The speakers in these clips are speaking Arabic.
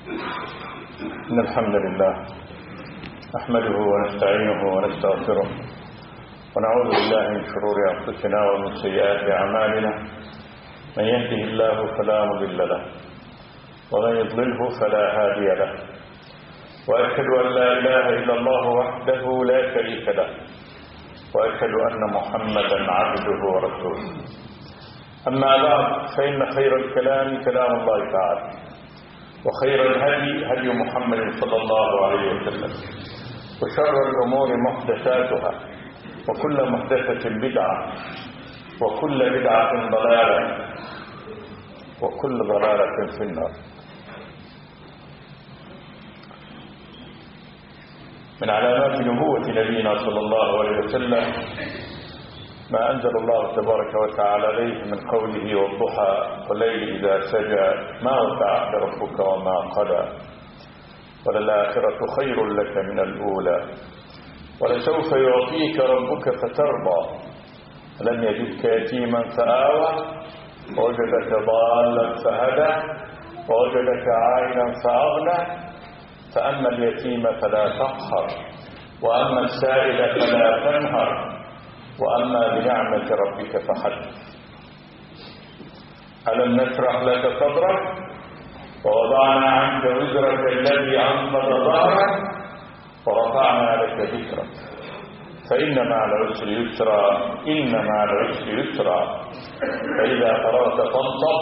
إن الحمد لله نحمده ونستعينه ونستغفره ونعوذ بالله من شرور أنفسنا ومن سيئات أعمالنا. من يهده الله فلا مضل له ومن يضلله فلا هادي له، وأشهد أن لا إله إلا الله وحده لا شريك له، وأشهد أن محمدا عبده ورسوله. أما بعد، فإن خير الكلام كلام الله تعالى، وخير الهدي هدي محمد صلى الله عليه وسلم، وشر الأمور محدثاتها، وكل محدثة بدعة، وكل بدعة ضلالة، وكل ضلالة في النار. من علامات نبوة نبينا صلى الله عليه وسلم ما أنزل الله تبارك وتعالى عليه من قوله والضحى والليل إذا سجى ما ودعك ربك وما قلى وللآخرة خير لك من الأولى ولسوف يعطيك ربك فترضى لم يجدك يتيما فآوى ووجدك ضالا فهدى ووجدك عائلا فأغنى فأما اليتيم فلا تقهر وأما السائل فلا تنهر وأما بنعمة ربك فحدث. ألم نشرح لك صدرك ووضعنا عنك وزرك الذي أنقض ظهرك ورفعنا لك ذكرك فإن مع العسر يسرا إن مع العسر يسرا فإذا فرغت فانصب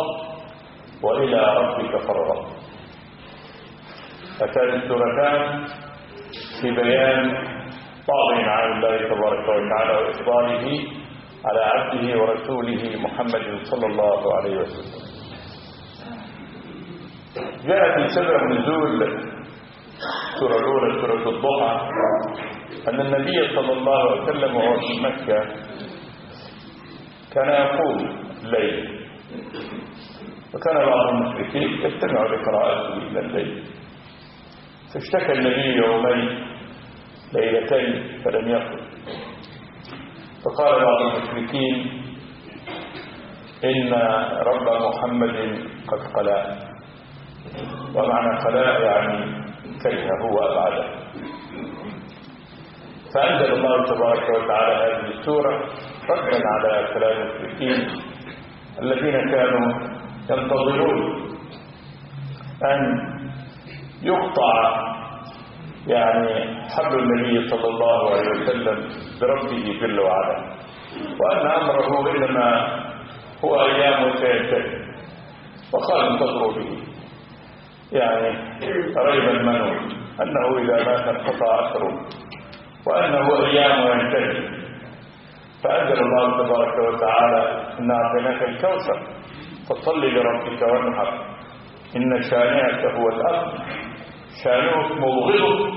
وإلى ربك فارغب. هاتان السورتان في بيان طاغٍ على الله تبارك وتعالى وإفضاله على عبده ورسوله محمد صلى الله عليه وسلم. جاء في سبب نزول السورة الأولى سورة الضحى أن النبي صلى الله عليه وسلم وهو في مكة كان يقوم الليل، وكان بعض المشركين يستمع لقراءته إلى الليل، فاشتكى النبي يومين ليلتين فلم يقل، فقال بعض المشركين إن رب محمد قد قلى، ومعنى قلى يعني كرهه وأبعده. فأنزل الله تبارك وتعالى هذه السورة ردا على كلام المشركين الذين كانوا ينتظرون أن يقطع يعني حبل النبي صلى الله عليه وسلم بربه جل وعلا، وأن أمره إنما هو أيام سينتهي، وقال انتظروا به يعني ريب المنون أنه إذا مات انقطع أثره وأنه أيام ينتهي. فأنزل الله تبارك وتعالى إن أعطيناك الكوثر فصل لربك وانحر إن شانئك هو الأبتر. شانئك مبغضه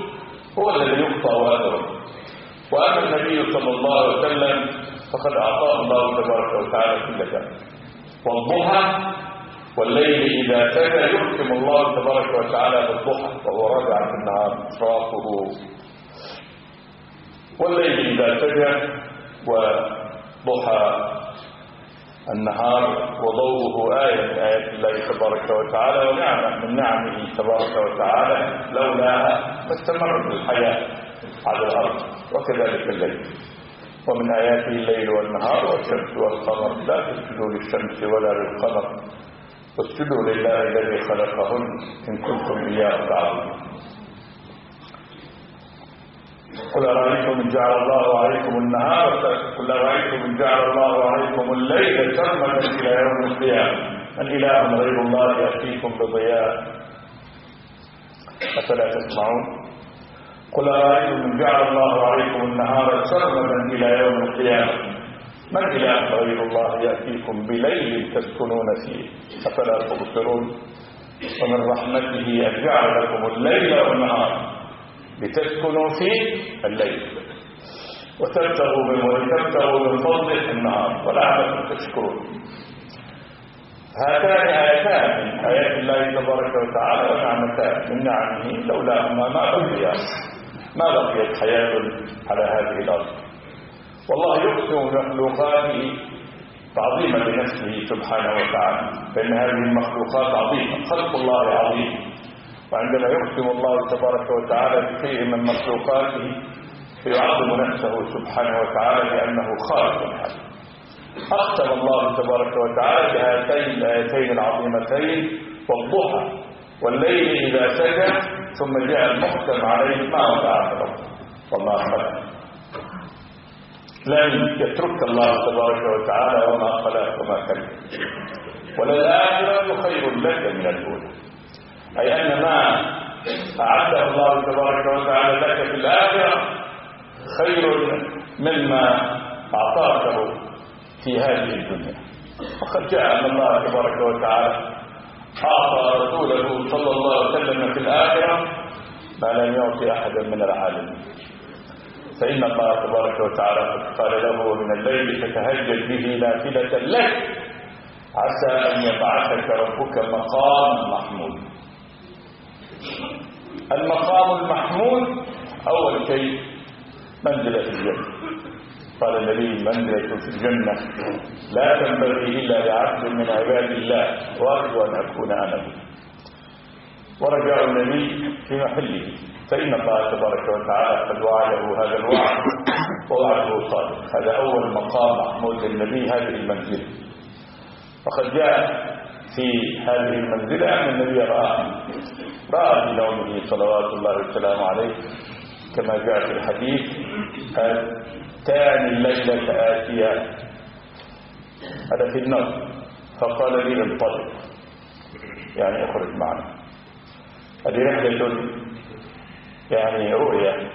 هو الذي يقطع أثره. وأما النبي صلى الله عليه وسلم فقد أعطاه الله تبارك وتعالى كل ذلك. والضحى والليل إذا سجى يحكم الله تبارك وتعالى بالضحى وهو راجع في النهار إشراقه، والليل إذا سجى وضحى النهار وضوءه آية من آيات الله تبارك وتعالى ونعمة من نعمه تبارك وتعالى لولاها ما استمرت الحياة على الأرض. وكذلك الليل، ومن آياته الليل والنهار والشمس والقمر لا تسجدوا للشمس ولا للقمر واسجدوا لله الذي خلقهن إن كنتم إياه تعبدون. قل أرأيتم إن جعل الله عليكم النهار قل أرأيتم إن جعل الله عليكم الليل سرمدا إلى يوم القيامة من إله غير الله يأتيكم بضياء أفلا تسمعون. قل أرأيتم إن جعل الله عليكم النهار سرمدا إلى يوم القيامة من إله غير الله يأتيكم بليل تسكنون فيه أفلا تبصرون. ومن رحمته أن جعل لكم الليل والنهار لتسكنوا فيه الليل وتبتغوا من فضله النهار ولعلكم تشكرون. هاتان آيتان من آيات الله تبارك وتعالى ونعمتان من نعمه لولاهما ما بقيت حياة على هذه الأرض. والله يقسم بمخلوقاته تعظيما لنفسه سبحانه وتعالى، فإن هذه المخلوقات عظيمة، خلق الله عظيم وعندما يقسم الله تبارك وتعالى بشيء من مخلوقاته فيعظم نفسه سبحانه وتعالى بأنه خالق الحق. أقسم الله تبارك وتعالى بهاتين الآيتين العظيمتين والضحى والليل إذا سجى، ثم جاء المقسم عليه ما ودعك ربك وما خلق. لن يترك الله تبارك وتعالى وما خلق وما كلف. وللآخرة خير لك من الأولى، أي أن ما أعده الله تبارك وتعالى لك في الآخرة خير مما أعطاته في هذه الدنيا. وقد جاء أن الله تبارك وتعالى أعطى رسوله صلى الله عليه وسلم في الآخرة ما لم يعطي أحدا من العالمين. فإن الله تبارك وتعالى قد قال له من الليل فتهجد به نافلة لك عسى أن يبعثك ربك مقاما محمود. المقام المحمود أول شيء منزلة في الجنة. قال النبي منزلة في الجنة لا تنبغي إلا لعبد من عباد الله وأرجو أن أكون أنا به. ورجاء النبي في محله، فإن الله تبارك وتعالى قد وعده هذا الوعد ووعده صادق. هذا أول مقام محمود للنبي، هذه المنزلة. وقد جاء في هذه المنزلة أن النبي رأى في نومه صلوات الله وسلامه عليه كما جاء في الحديث تاني الليلة آتية، هذا في النوم، فقال لي انطلق يعني اخرج معنا. هذه رحلة يعني رؤية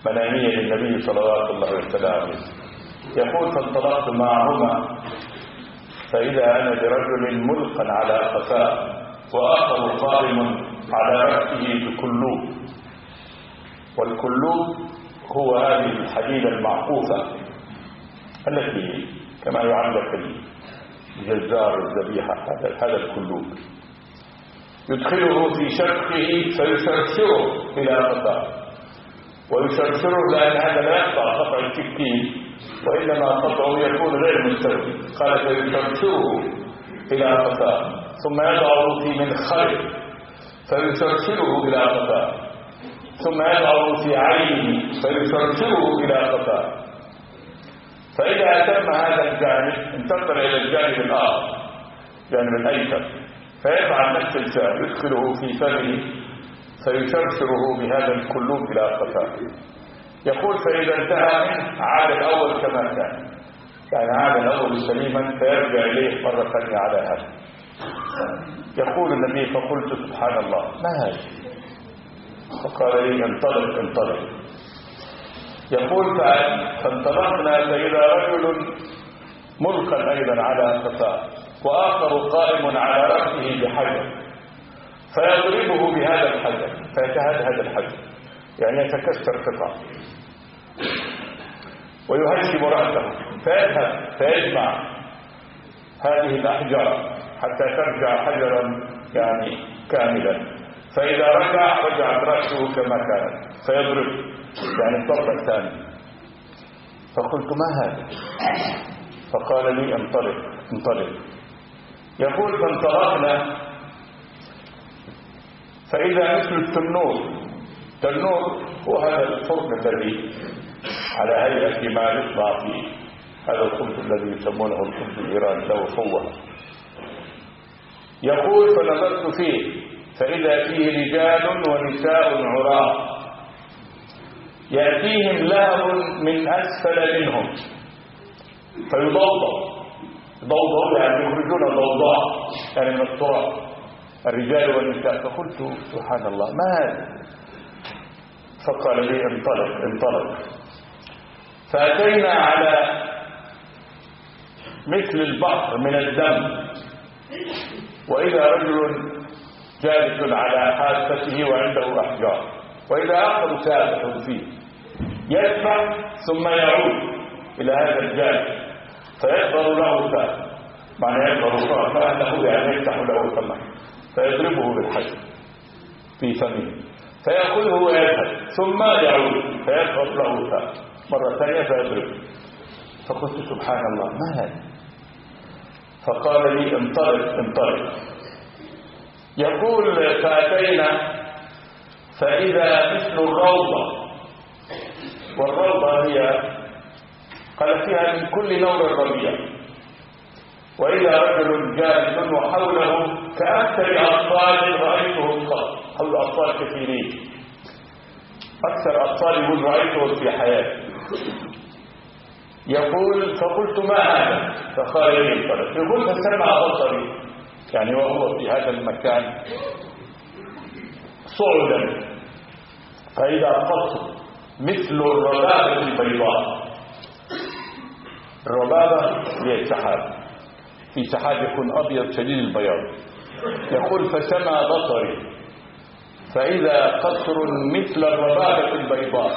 منامية للنبي صلوات الله وسلامه. يقول فانطلقت معهما فإذا أنا برجل ملقا على قفاه وآخر قائم على رأسه بكلوب. والكلوب هو هذه الحديدة المعقوفة التي كما يعلق الجزار الذبيحة، هذا الكلوب يدخله في شقه فيشرشره إلى قفاه. ويشرشره لأن هذا لا يقطع قطع السكين وإنما قطعه يكون غير مستوي. قال فيشرشره إلى قفاه ثم يضعه في منخره فيشرشره إلى قفاه ثم يضعه في عينه فيشرشره إلى قفاه. فإذا تم هذا الجانب انتقل إلى الجانب الآخر، جانب الأيسر، فيفعل نفس الفعل، يدخله في فمه فيشرشره بهذا الكلوب إلى قفاه. يقول فإذا انتهى منه عاد الأول كما كان، يعني عاد الأول سليما فيرجع إليه مرة ثانية على هذا. يقول النبي فقلت سبحان الله ما هذا؟ فقال لي انطلق انطلق. يقول فانطلقنا فإذا رجل ملقا أيضا على قفاه وآخر قائم على رأسه بحجر فيضربه بهذا الحجر فيتهدهد الحجر، يعني يتكسر قطع، ويهشم رأسه فيذهب فيجمع هذه الأحجار حتى ترجع حجرا يعني كاملا. فإذا رجعت رأسه كما كانت فيضرب يعني الضربة الثانية. فقلت ما هذا؟ فقال لي انطلق انطلق. يقول فانطلقنا فإذا مثل التنور هو هذا الفرن الذي على هيئة ما يصنع فيه هذا الخبز الذي يسمونه الخبز الإيراني له قوة. يقول فنظرت فيه فإذا فيه رجال ونساء عراة يأتيهم لهب من أسفل منهم فيضوضوا يعني يخرجون ضوضاء يعني من التراب الرجال والنساء. فقلت سبحان الله ما هذا؟ فقال لي انطلق. فأتينا على مثل البحر من الدم وإذا رجل جالس على حافته وعنده أحجار وإذا آخر سابح فيه يدفع ثم يعود إلى هذا الجانب فيظهر له فاه، معنى يظهر فاه فأنه يعني يفتح له فمه فيضربه بالحجر في فمه فيأخذه ويذهب ثم يعود فيظهر له فاه مرة ثانية فيضربه. فقلت سبحان الله ما هذا؟ فقال لي انطلق. يقول فأتينا فإذا مثل الروضة، والروضة هي قال فيها من كل نوع الربيع، وإذا رجل جالس وحوله كأكثر أطفال رأيتهم قط، حول أطفال كثيرين، أكثر أطفال يقول رأيتهم في حياتي. يقول فقلت ما هذا؟ فقال لي الفلك. يقول فسمع بصري، يعني وهو في هذا المكان صعدا فإذا قصر مثل الربابة البيضاء. الربابة هي السحاب، في سحاب يكون أبيض شديد البياض. يقول فسمع بصري فإذا قصر مثل الربابة البيضاء،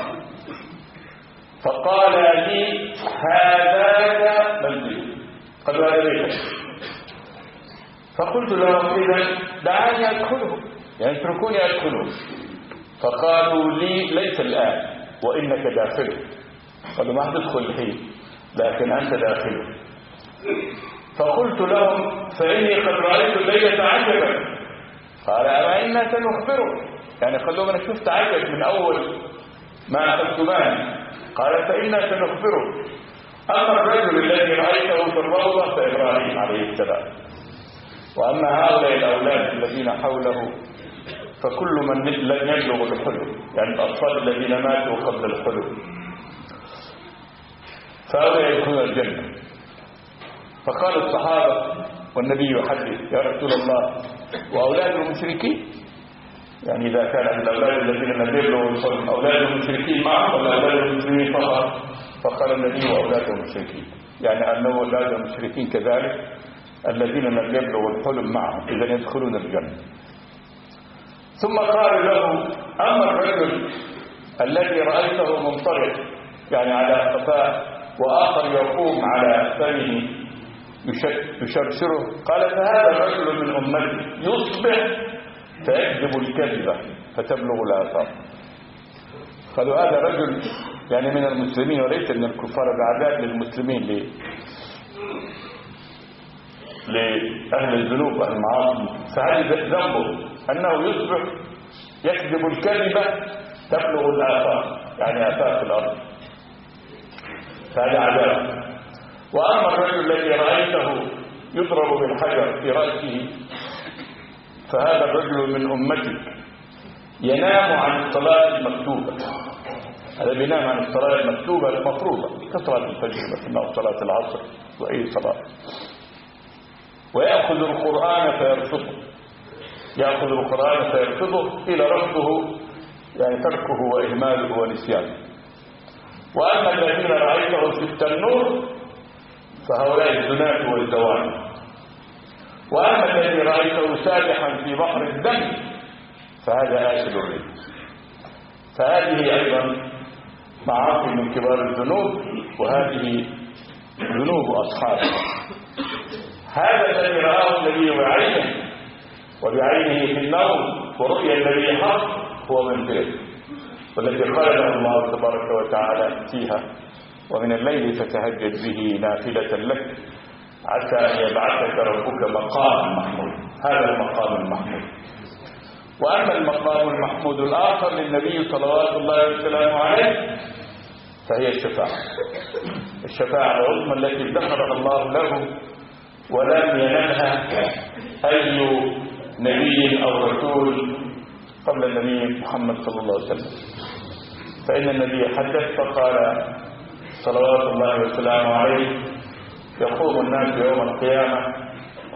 فقال لي هذاك منزل، قد هذا بيتك. فقلت لهم إذا دعاني أدخله، يعني اتركوني أدخله. فقالوا لي ليس الآن وإنك داخله. قالوا ما تدخل الحين لكن أنت داخله. فقلت لهم فإني قد رأيت الليلة عجبا. قال أما إنا سنخبره، يعني خلونا أنا شفت عجب من أول ما أخذتمان. قال فإنا سنخبره. أما الرجل الذي رأيته في الروضة فإبراهيم عليه السلام، وأما هؤلاء الأولاد الذين حوله فكل من لم يبلغ الحلم، يعني الأطفال الذين ماتوا قبل الحلم، فهؤلاء يدخلون الجنة. فقال الصحابة والنبي يحدث يا رسول الله وأولاد المشركين، يعني إذا كان الأولاد الذين لم يبلغوا الحلم أولاد المشركين معهم ولا أولاد المسلمين فقط؟ فقال النبي وأولاد المشركين، يعني أنه أولاد المشركين كذلك الذين لم يبلغوا الحلم معهم إذا يدخلون الجنة. ثم قال له أما الرجل الذي رأيته منطلق، يعني على قفاه وآخر يقوم على فمه يشرشره، قال فهذا الرجل من أمتي يصبح فيكذب الكذبة فتبلغ الآثار. قالوا هذا رجل يعني من المسلمين وليس من الكفار، بعذاب للمسلمين لأهل الذنوب والمعاصي. فهذا ذنبه أنه يصبح يكذب الكذبة تبلغ الآثار، يعني آثار في الأرض، فهذا عذاب. وأما الرجل الذي رأيته يضرب بالحجر في رأسه فهذا الرجل من أمتك ينام عن الصلاة المكتوبة. هذا بينام عن الصلاة المكتوبة المفروضة كصلاة الفجر مثلا صلاة العصر وأي صلاة، ويأخذ القرآن فيرفضه، يأخذ القرآن فيرفضه إلى رفضه، يعني تركه وإهماله ونسيانه. وأما الذين رأيته في التنور فهؤلاء الزناة والزواني. وأما الذي رأيته سابحا في بحر الدم فهذا آكل الربا. فهذه أيضا معاصي من كبار الذنوب، وهذه ذنوب أصحابه. هذا الذي رآه النبي بعينه وبعينه في النوم ورؤيا النبي حق هو من ذلك، والذي قال له الله تبارك وتعالى فيها ومن الليل فتهجد به نافلة لك عسى أن يبعثك ربك مقام محمود. هذا المقام المحمود. وأما المقام المحمود الآخر للنبي صلوات الله وسلامه عليه فهي الشفاعة، الشفاعة العظمى التي ذكرها الله له ولم ينلها أي نبي أو رسول قبل النبي محمد صلى الله عليه وسلم. فإن النبي حدث فقال صلوات الله وسلامه عليه يقوم الناس يوم القيامة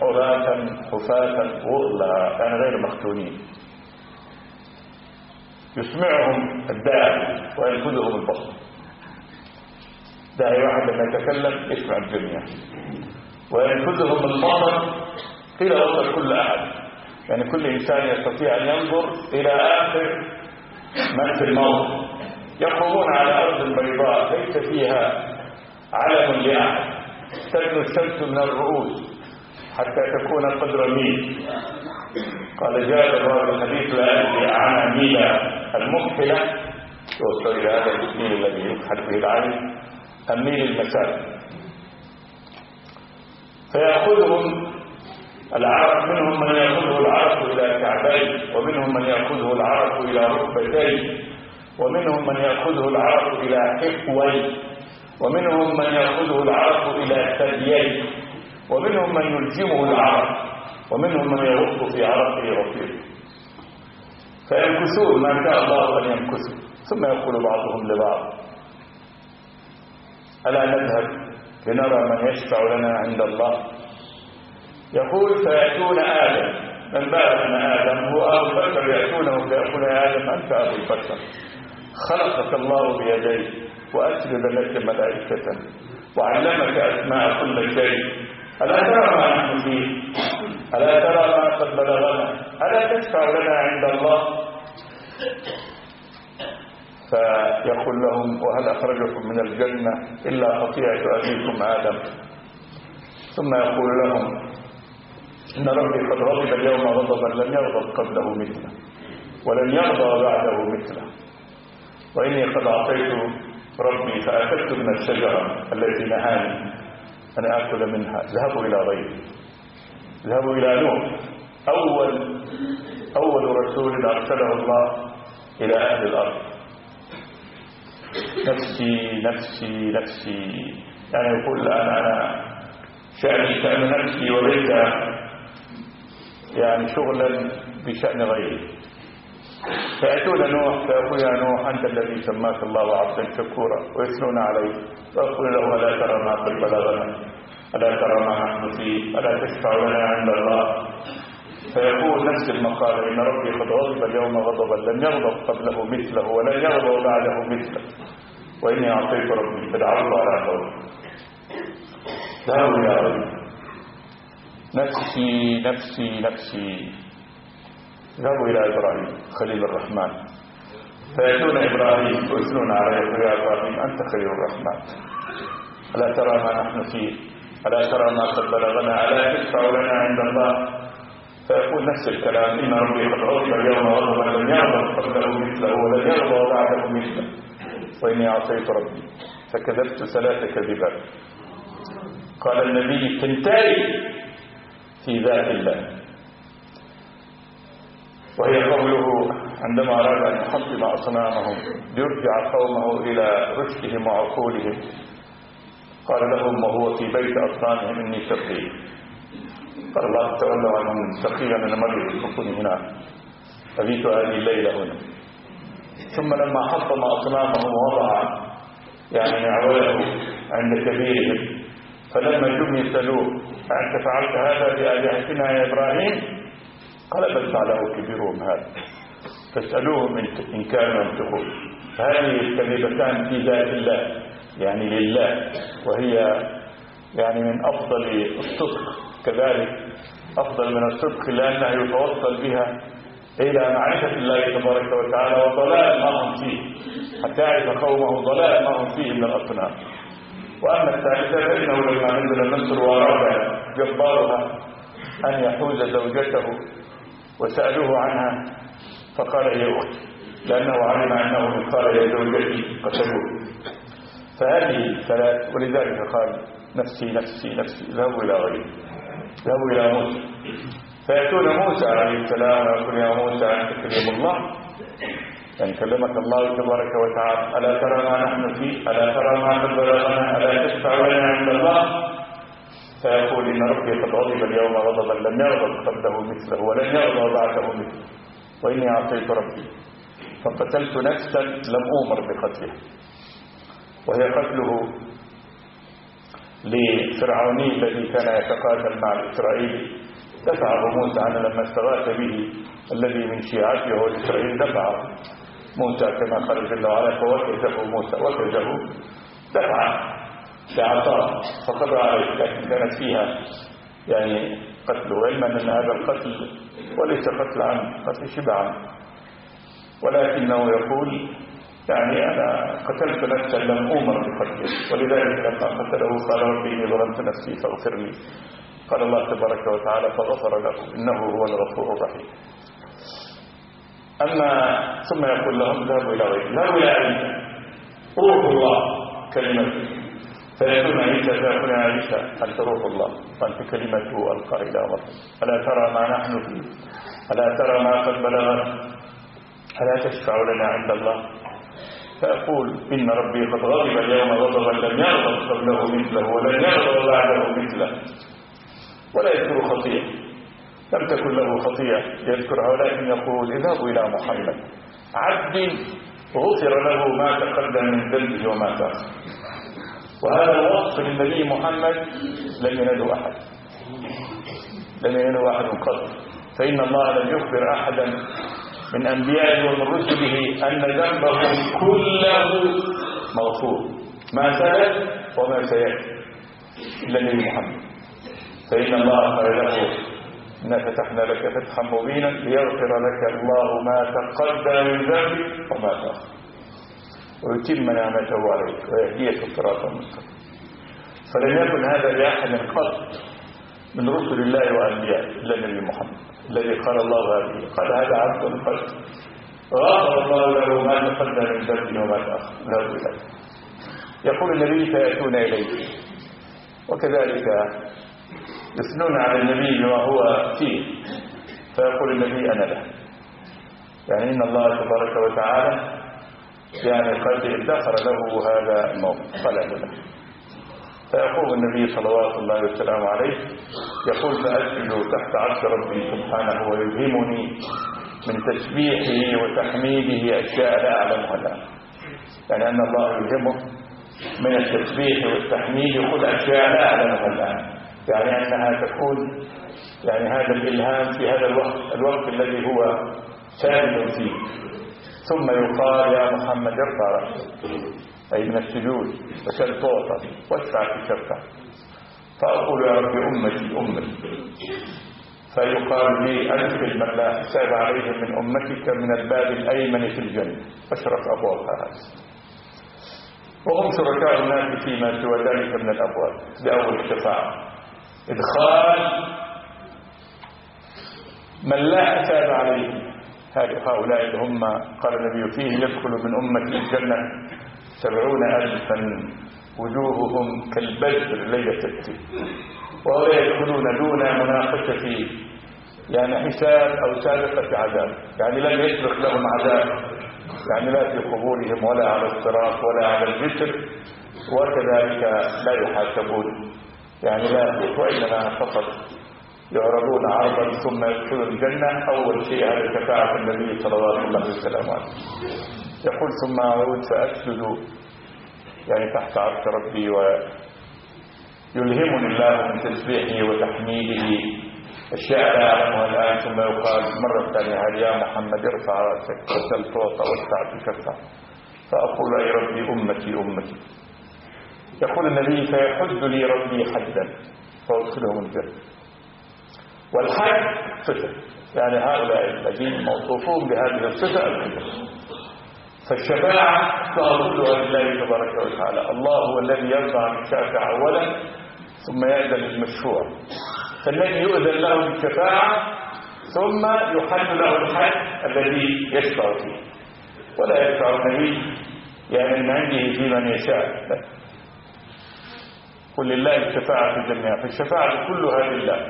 عراة حفاة غرلا، يعني غير مختونين، يسمعهم الداعي وينفذهم البصر. داعي واحد لما يتكلم يسمع الجميع، وينفذهم البصر قيل وصل كل أحد، يعني كل إنسان يستطيع أن ينظر إلى آخر من في الموت. يقومون على أرض بيضاء ليس فيها علم لأحد، تدنو الشمس من الرؤوس حتى تكون قدر ميل. قال جاء الراوي الحديث لا أدري عن ميل المكحلة يوصل إلى هذا الميل الذي يكحل به العين أم ميل المسافة، فيأخذهم العرق منهم من يأخذه العرق إلى كعبيه، ومنهم من يأخذه العرق إلى ركبتيه، ومنهم من يأخذه العرق إلى حقويه، ومنهم من يأخذه العرق إلى ثدييه، ومنهم من يلجمه العرق، ومنهم من يغط في عرقه رفيقه، فيمكثون ما شاء الله أن يمكثوا. ثم يقول بعضهم لبعض: ألا نذهب لنرى من يشفع لنا عند الله؟ يقول: فيأتون آدم، من بعد أن آدم هو أبو البشر، يأتونه فيقول: يا آدم أنت أبو البشر، خلقك الله بيديه وأسجد لك ملائكة وعلمك أسماء كل شيء، ألا ترى ما نحن فيه؟ ألا ترى ما قد بلغنا؟ ألا تشفع لنا عند الله؟ فيقول لهم: وهل أخرجكم من الجنة إلا خطيئة أبيكم آدم؟ ثم يقول لهم: إن ربي قد غضب اليوم غضبا لم يغضب قبله مثله ولن يغضب بعده مثله، وإني قد أعطيت ربي فأكلت من الشجرة التي نهاني أن آكل منها. ذهبوا إلى غيره، ذهبوا إلى نوح، أول رسول أرسله الله إلى أهل الأرض. نفسي نفسي نفسي، يعني يقول الآن أنا شأني شأن نفسي وليس يعني شغلا بشأن غيري. فيأتون نوح فيقول: يا نوح أنت الذي سماك الله عبدا شكورا، ويثنون عليه ويقول له: ألا ترى ما قد بلغنا؟ ألا ترى ما نحن فيه؟ ألا تشفع لنا عند الله؟ فيقول نفس المقال: إن ربي قد غضب اليوم غضبا لم يغضب قبله مثله ولن يغضب بعده مثله، وإني أعطيت ربي فدعوت على قوله. ذهبوا يا ربي، نفسي نفسي نفسي. ذهبوا إلى إبراهيم خليل الرحمن، فيأتون إبراهيم ويثنون عليه: يا إبراهيم أنت خليل الرحمن، ألا ترى ما نحن فيه؟ ألا ترى ما قد بلغنا؟ ألا تشفع لنا عند الله؟ فيقول نفس الكلام: إن ربي قد غضب اليوم غضبا لم يغضب قبله مثله ولن يغضب بعده مثله، وإني أعطيت ربي فكذبت 3 كذبات. قال النبي: تنتهي في ذات الله. وهي قوله عندما أراد أن يحطم أصنامهم ليرجع قومه إلى رشدهم وعقولهم، قال لهم وهو في بيت أصنامهم: إني سقيم. قال الله: تولوا عنهم سقيما من مريض فكوني هناك، أبيت هذه الليلة هنا. ثم لما حطم أصنامهم وضع يعني معوله عند كبيرهم، فلما جم يسألوه: أنت فعلت هذا بآلهتنا يا إبراهيم؟ قال: بل فعله كبيرهم هذا فاسألوهم إن كانوا ينطقون. هذه الكذبتان في ذات الله، يعني لله، وهي يعني من أفضل الصدق، كذلك أفضل من الصدق لأنها يتوصل بها إلى معرفة الله تبارك وتعالى وضلال ما هم فيه، حتى يعرف قومه ضلال ما هم فيه من الأصنام. وأما الثالثة فإنه لما نزل مصر وأراد جبارها أن يحوز زوجته وسألوه عنها فقال: هي أختي، لأنه علم أنه من قال يا زوجتي قتلوه. فهذه 3. ولذلك قال: نفسي نفسي نفسي. ذهبوا إلى غيره، ذهبوا إلى موسى، فيأتون موسى عليه السلام ويقول: يا موسى أنت كلم الله، يعني كلمك الله تبارك وتعالى، ألا ترى ما نحن فيه؟ ألا ترى ما قد بلغنا؟ ألا تشفع لنا عند الله؟ فيقول: إن ربي قد غضب اليوم غضبا لم يغضب قبله مثله ولن يغضب بعده مثله، وإني أعطيت ربي فقتلت نفسا لم أؤمر بقتلها. وهي قتله لفرعوني الذي كان يتقاتل مع الإسرائيلي، دفعه موسى عنه لما استغاث به الذي من شيعته هو الإسرائيلي، دفعه موسى كما قال جل وعلا: فوكزه موسى، وكزه دفعه بعصاه فقضى عليه، لكن كانت فيها يعني قتله، علما أن هذا القتل وليس قتل عن قتل شبه عنه، ولكنه يقول يعني أنا قتلت نفسا لم أؤمر بقتله، ولذلك لما قتله قال: ربي إني ظلمت نفسي فاغفر لي. قال الله تبارك وتعالى: فغفر له إنه هو الغفور الرحيم. أما ثم يقول لهم: ذهبوا إلى غيره، ذهبوا إلى عيسى، روح الله كلمته، فيأتون عيسى فيقول يا عيسى أنت روح الله وأنت كلمته ألقى إلى مريم ألا ترى ما نحن فيه ألا ترى ما قد بلغنا ألا تشفع لنا عند الله فأقول إن ربي قد غضب اليوم غضبا لم يغضب قبله مثله ولن يغضب بعده مثله ولا يذكر خطيئة لم تكن له خطيئة يذكرها ولكن يقول اذهبوا إلى محمد عبد غفر له ما تقدم من ذنبه وما تأخر. وهذا الوصف للنبي محمد لم ينله أحد قط. فإن الله لم يخبر أحدا من أنبيائه ومن رسله أن ذنبه كله مغفور ما سلف وما سيأتي إلا النبي محمد. فإن الله قال له إنا فتحنا لك فتحا مبينا ليغفر لك الله ما تقدم من ذنبك وما تأخر ويتم نعمته عليك ويهديك صراطا مستقيما. فلم يكن هذا لأحد قط من رسل الله وأنبيائه إلا النبي محمد الذي قال الله هذه قال هذا عبد قد غفر الله له ما تقدم من ذنبه وما تأخر له إليه. يقول النبي فيأتون إليه وكذلك يثنون على النبي وهو فيه فيقول النبي أنا له. يعني إن الله تبارك وتعالى يعني قد ادخر له هذا الموقع قال له. فيقوم النبي صلوات الله وسلامه عليه يقول فأسجد تحت عرش ربي سبحانه ويلهمني من تسبيحه وتحميده أشياء لا أعلمها الآن. يعني أن الله يلهمه من التسبيح والتحميد يقول أشياء لا أعلمها الآن. يعني أنها تكون يعني هذا الإلهام في هذا الوقت الذي هو ساجد فيه. ثم يقال يا محمد ارفع رأسك أي من السجود وسل تعطى واشفع في شفع. فأقول يا رب أمتي فيقال لي أدخل من لا حساب عليه من أمتك من الباب الأيمن في الجنة أشرف أبوابها هذا. وهم شركاء الناس فيما سوى ذلك من الأبواب بأول الشفاعة إدخال من لا حساب عليه. هؤلاء اللي هم قال النبي فيه يدخل من أمة الجنة 70,000 وجوههم كالبدر ليلة التين وهؤلاء يدخلون دون مناقشة يعني حساب أو سابقة عذاب. يعني لم يسبق لهم عذاب يعني لا في قبورهم ولا على الصراط ولا على الجسر وكذلك لا يحاسبون يعني لا وإنما فقط يعرضون عرضا ثم يدخلون الجنة. أول شيء هذا شفاعة النبي صلوات الله وسلامه عليه. يقول ثم أعود فأسجد يعني تحت عرش ربي ويلهمني الله من تسبيحه وتحميده أشياء لا أعلمها الآن. ثم يقال مرة ثانية هل يا محمد ارفع رأسك وسل تعطى واشفع في شفع. فأقول أي ربي أمتي. يقول النبي فيحد لي ربي حدا فأدخلهم الجنة. والحد صفة يعني هؤلاء الذين موصوفون بهذه الصفة الكبرى. فالشفاعة كلها لله تبارك وتعالى. الله هو الذي يرضى عن الشافع أولا ثم يأذن للمشفوع. فالذي يؤذن له بالشفاعة ثم يحل له الحد الذي يشفع فيه. ولا يشفع النبي يعني من عنده في من يشاء لا. قل لله الشفاعة جميعا. فالشفاعة كلها لله.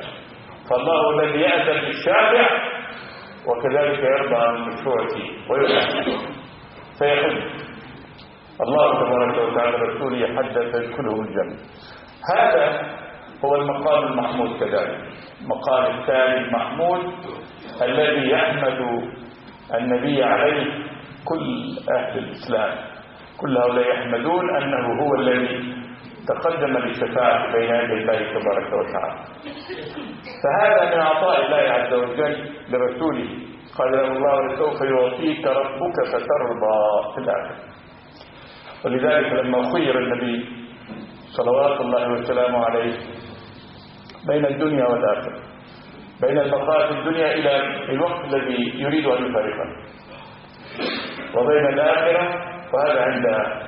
فالله الذي يأذن للشافع وكذلك يرضى عن المشفوع فيه ويحل فيحل. الله تبارك وتعالى رسوله يحدث فيدخلهم الجنة. هذا هو المقام المحمود. كذلك المقام الثاني المحمود الذي يحمد النبي عليه كل أهل الإسلام. كل هؤلاء يحمدون أنه هو الذي تقدم للشفاعة بين يدي الله تبارك وتعالى. فهذا من عطاء الله عز وجل لرسوله. قال له الله سوف يعطيك ربك فترضى في الآخرة. ولذلك لما خير النبي صلوات الله وسلامه عليه بين الدنيا والآخرة بين البقاء في الدنيا إلى الوقت الذي يريد أن يفارقه وبين الآخرة وهذا عندها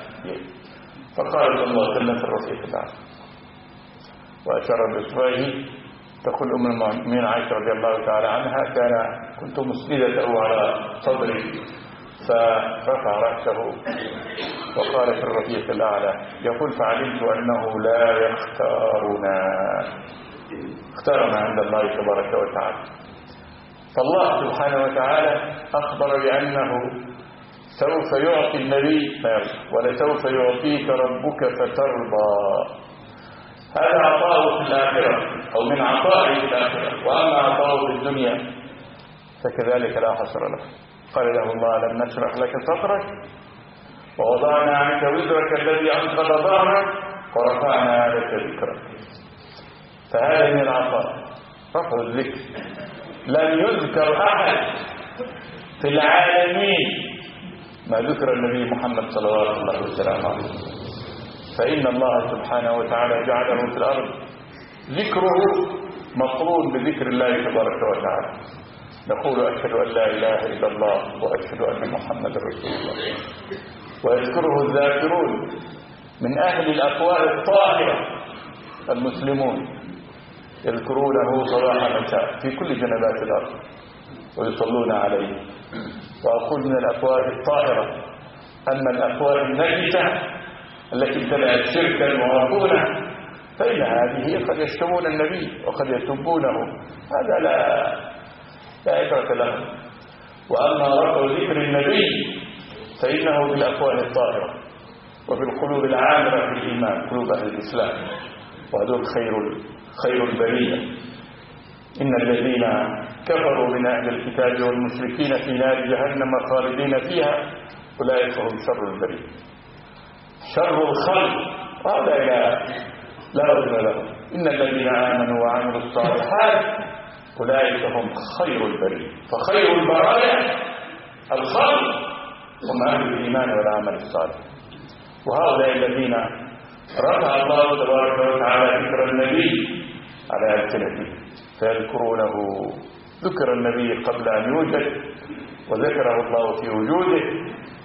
فقال صلى الله عليه وسلم في الرسمية الآخر وأشار بإصبعه. تقول أم المؤمنين عائشة رضي الله تعالى عنها كنت مسندته على صدري فرفع رأسه وقال في الرفيق الأعلى يقول فعلمت أنه لا يختارنا، اختارنا عند الله تبارك وتعالى. فالله سبحانه وتعالى أخبر بأنه سوف يعطي النبي ولسوف يعطيك ربك فترضى. هذا عطاؤه في الآخرة أو من عطائه في الآخرة. وأما عطاؤه في الدنيا فكذلك لا حصر له. قال له الله لم نشرح لك صدرك ووضعنا عنك وزرك الذي أنقض ظهرك ورفعنا لك ذكرك. فهذا من العطاء رفع الذكر. لم يذكر أحد في العالمين ما ذكر النبي محمد صلوات الله وسلامه عليه. فإن الله سبحانه وتعالى جعله في الأرض ذكره مقرون بذكر الله تبارك وتعالى. نقول أشهد أن لا إله إلا الله وأشهد أن محمد رسول الله. ويذكره الذاكرون من أهل الأقوال الطاهرة المسلمون يذكرونه صباح مساء في كل جنبات الأرض ويصلون عليه. وأقول من الأقوال الطاهرة. أما الأقوال النجسة التي ابتدأت شركا وعفونا فإن هذه قد يشتمون النبي وقد يسبونه، هذا لا عبرة لهم. وأما رفع ذكر النبي فإنه بالأقوال الطاهرة وبالقلوب العامرة في الإيمان، قلوب أهل الإسلام، وهذول خير البرية. إن الذين كفروا من أهل الكتاب والمشركين في نار جهنم خالدين فيها أولئك هم شر البرية. شر الخلق هذا لا وزن لهم. إن الذين آمنوا وعملوا الصالحات أولئك هم خير البرية. فخير البرايا الخلق هم أهل الإيمان والعمل الصالح. وهؤلاء الذين رفع الله تبارك وتعالى ذكر النبي على ألسنته فيذكرونه. ذكر النبي قبل أن يوجد وذكره الله في وجوده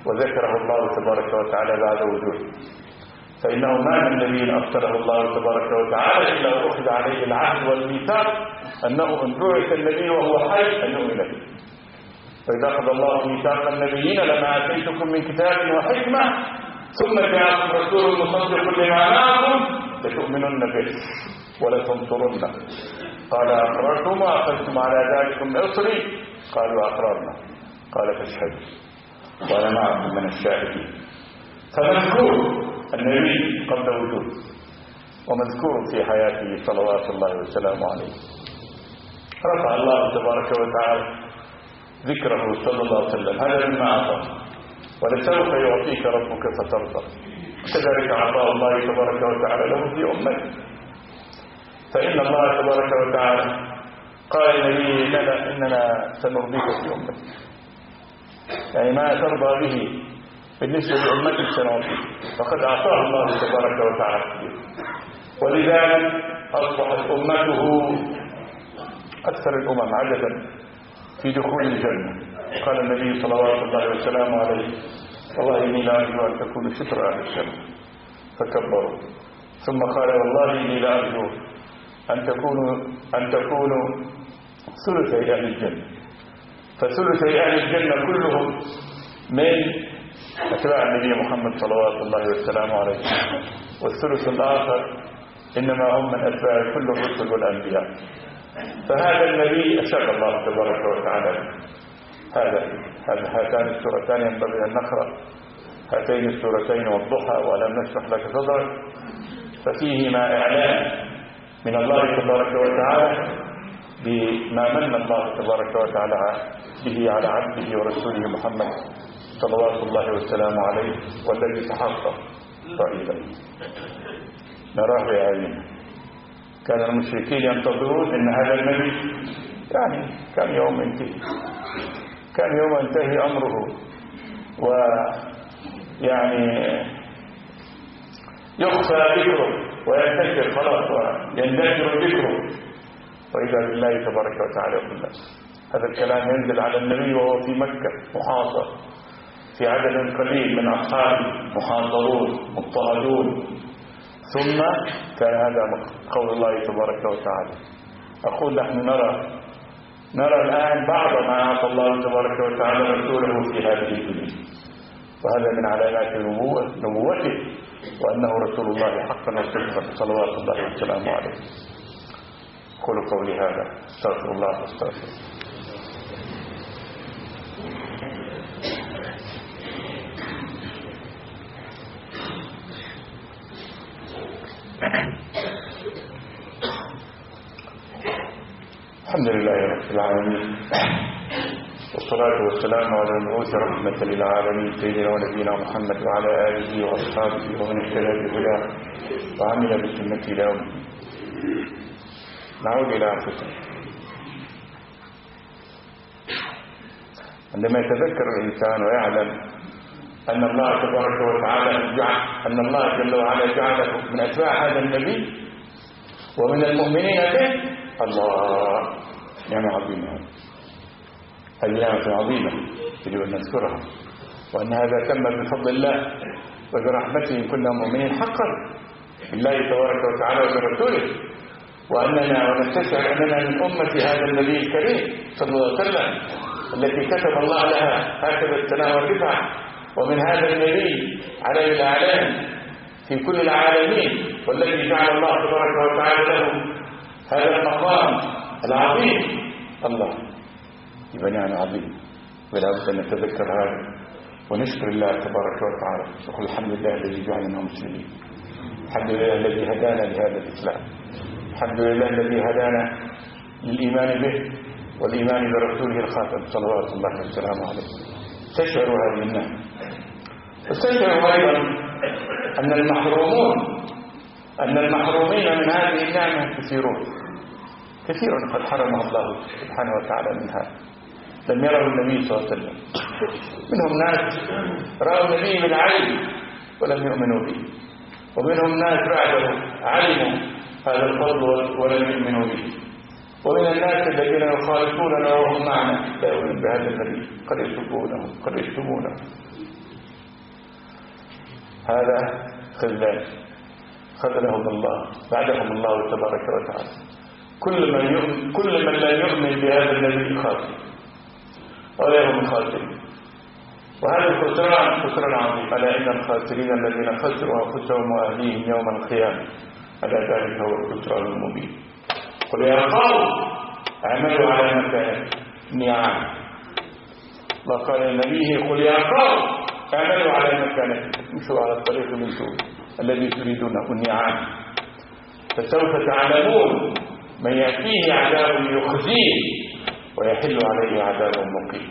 وذكره الله تبارك وتعالى بعد وجوده. فإنه ما من نبي أرسله الله تبارك وتعالى إلا وأخذ عليه العهد والميثاق أنه إن بعث النبي وهو حي أن يؤمن به. وإذا أخذ الله ميثاق النبيين لما آتيتكم من كتاب وحكمة ثم جاءكم رسول مصدق لما معكم لتؤمنن به ولتنصرنه. قال أقررتم وأخذتم على ذلكم إصري قالوا أقررنا قال فاشهدوا وأنا معكم من الشاهدين. فمذكور النبي قبل وجود ومذكور في حياته صلوات الله وسلامه عليه. رفع الله تبارك وتعالى ذكره صلى الله عليه وسلم. هذا مما أعطى ولسوف يعطيك ربك فترضى. كذلك عطاء الله تبارك وتعالى له في أمته. فإن الله تبارك وتعالى قال النبي إننا سنرضيك في أمتك، يعني ما ترضى به بالنسبة لأمتك سنرضيك. فقد أعطاه الله تبارك وتعالى. ولذلك أصبحت أمته أكثر الأمم عددا في دخول الجنة. قال النبي صلوات الله وسلامه عليه والله إني لا أرجو أن تكونوا شطر أهل الجنة فكبروا. ثم قال والله إني لا أرجو أن تكونوا ثلثي أهل الجنة. فثلثي أهل الجنة كلهم من أتباع النبي محمد صلوات الله وسلامه عليه، والثلث الآخر إنما هم من أتباع كل الرسل والأنبياء. فهذا النبي أشار الله تبارك وتعالى. هاتان السورتان ينبغي أن نقرأ هاتين السورتين والضحى وألم نشرح لك صدرك، ففيهما إعلان من الله تبارك وتعالى بما من الله تبارك وتعالى به على عبده ورسوله محمد صلوات الله وسلامه عليه، والذي تحقق قريبا نراه بعيننا. كان المشركين ينتظرون ان هذا النبي يعني كان يوم ينتهي امره ويعني يخفى ذكره وينتشر خلاص ويندثر ذكره، وإذا بالله تبارك وتعالى يقول هذا الكلام ينزل على النبي وهو في مكة محاصر في عدد قليل من أصحابه محاصرون مضطهدون. ثم كان هذا قول الله تبارك وتعالى. أقول نحن نرى نرى الآن بعض ما أعطى الله تبارك وتعالى رسوله في هذه الدنيا، وهذا من علامات نبوته، وأنه رسول الله حقا وصدقا صلوات الله وسلامه عليه. أقول قولي هذا، استغفر الله واستغفر. الحمد لله رب العالمين، والصلاة والسلام على المبعوث رحمة للعالمين سيدنا ونبينا محمد وعلى آله وأصحابه ومن اهتدى بهداه وعمل بسنته إلى يوم الدين. نعود إلى أنفسنا. عندما يتذكر الإنسان ويعلم أن الله تبارك وتعالى أن الله جل وعلا جعله من أتباع هذا النبي ومن المؤمنين به، الله نعمة عظيمة، هذه نعمة عظيمة يجب أن نذكرها، وأن هذا تم بفضل الله وبرحمته كنا مؤمنين حقا بالله تبارك وتعالى وبرسوله، وأننا ونستشعر أننا من أمة هذا النبي الكريم صلى الله عليه وسلم التي كتب الله لها هكذا الثناء والرفعة، ومن هذا النبي عليه الأعلام في كل العالمين، والذي جعل الله تبارك وتعالى له هذا المقام العظيم. الله يبقى نعمة عظيمة، ولا بد أن نتذكر هذا ونشكر الله تبارك وتعالى، نقول الحمد لله الذي جعلنا مسلمين، الحمد لله الذي هدانا لهذا الإسلام، الحمد لله الذي هدانا للإيمان به والإيمان برسوله الخاتم صلوات الله وسلامه عليه. تشعروا هذه النعمة، وتشعروا أيضا أن المحرومين من هذه النعمة كثير قد حرمه الله سبحانه وتعالى منها، لم يره النبي صلى الله عليه وسلم. منهم ناس رأوا النبي بالعين ولم يؤمنوا به، ومنهم ناس بعده علموا هذا الفضل ولم يؤمنوا به، ومن الناس الذين يخالفوننا وهم معنا لا يؤمنون بهذا النبي، قد يشتمونه. هذا خذلان خذلهم الله بعدهم الله تبارك وتعالى. كل من لا يؤمن بهذا النبي خاسر ولا هم الخاسرين، وهذا الخسران عظيم. ألا إن الخاسرين الذين خسروا أنفسهم وأهليهم يوم القيامة، ألا ذلك هو الخسران المبين. قل يا قوم اعملوا على مكانتكم إني عامل. الله قال لنبيه قل يا قوم اعملوا على مكانتكم امشوا على الطريق المنشور الذي تريدونه إني عامل، فسوف تعلمون من يأتيه عذاب يخزيه ويحل عليه عذاب مقيم.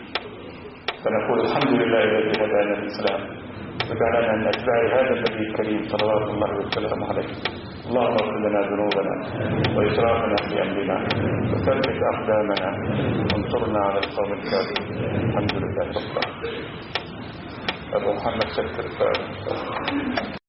فنقول الحمد لله الذي هدانا الإسلام وجعلنا من أتباع هذا النبي الكريم صلوات الله وسلامه عليه. اللهم اغفر لنا ذنوبنا وإسرافنا في أمرنا وثبت أقدامنا وانصرنا على القوم الكافرين. الحمد لله رب العالمين. أبو محمد سكر